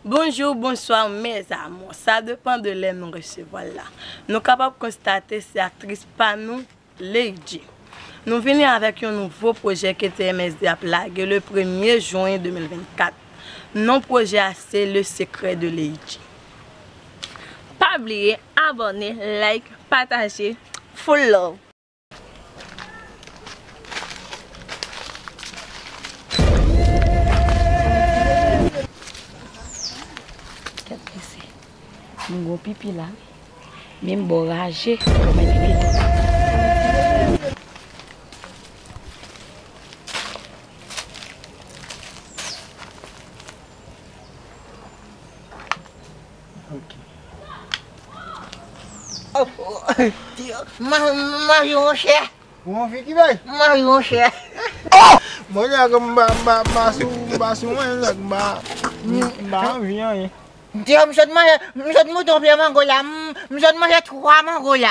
Bonjour, bonsoir mes amours. Ça dépend de l'air nous recevons là. Nous sommes capables de constater cette actrice par nous, Lady. Nous venons avec un nouveau projet que TMSD a plagué le 1er juin 2024. Notre projet c'est le secret de Lady. Pas oublier, abonner, like, partager, full love. Mon gros pipi là, même borragé comme un pipi. Marion cher. Mon fils qui va? Marion cher. Moi, je suis Dia msad mo to pia mangola. Msad mo ya 3 mangola.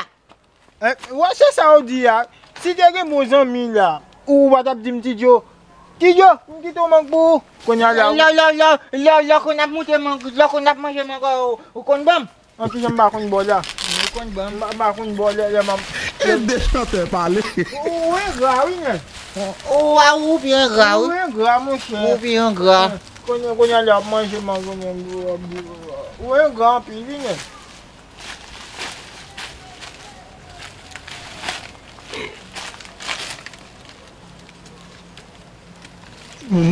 Ouais, c'est ça on dit là. Si tu as mon ami là, ou va t'appeler petit Joe. Petit Joe, qui te manque pour qu'on y a là. La qu'on a monté mango, la qu'on a mangé mango au con bam. On qui j'aime pas qu'on boit là. Con bam. Pas qu'on boit là, maman. Deixa parler. Oui, grave, oui. Ou bien gras. Oui, grave, mon cher. Ou bien gras. Qu'on y a là manger mango. Oui, grand puis oui.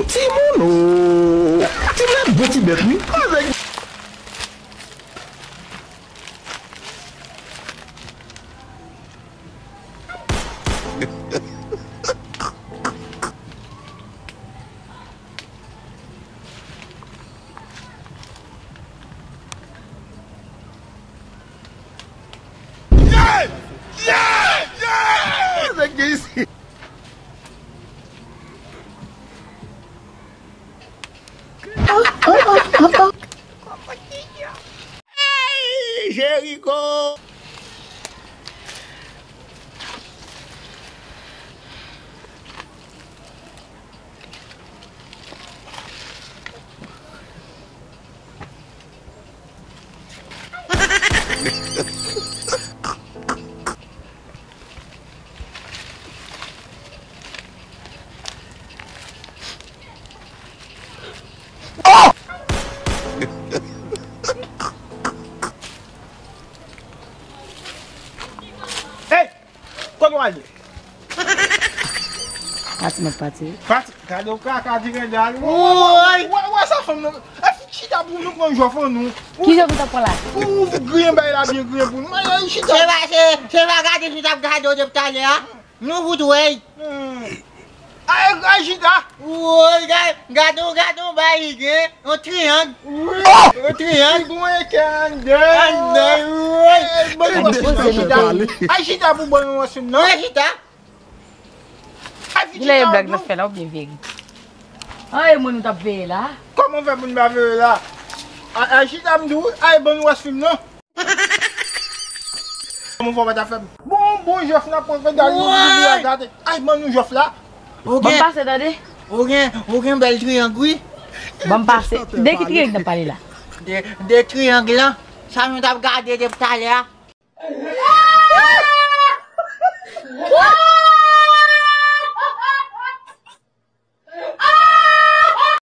Timono! Tu l'as bâti bête, oui? Hey, Jericho! Hey! Quando olha? Pati mwen pati. Pati, cadê o cara de verdade? Oi! Essa fama não. É ficha da bunda com o João não. Ki jò pou ta pou la? O green bem lá, bem green bunda. Mas aí chita. Você vai garder se tá gado de talher. Não vou doer. Aí chita. Oi, gado barriga. Um triângulo. O triângulo é que anda. Aí chita pro banho assim não. Não é gitar? Gila yon blag na fè la ou bien veri? Ay, mwen nou tap veye la? Comment on fait pour nous faire là? Aí chita me dou. Aí banho assim não. Comment on va faire? Bon, Joff n'a pas d'aller. Aí banho Joff là. Bon pase dade? Aucun bel triangle. Bon pase. De ki triangle nan pale la? Des triangles là. Ça nous a gardé de talher.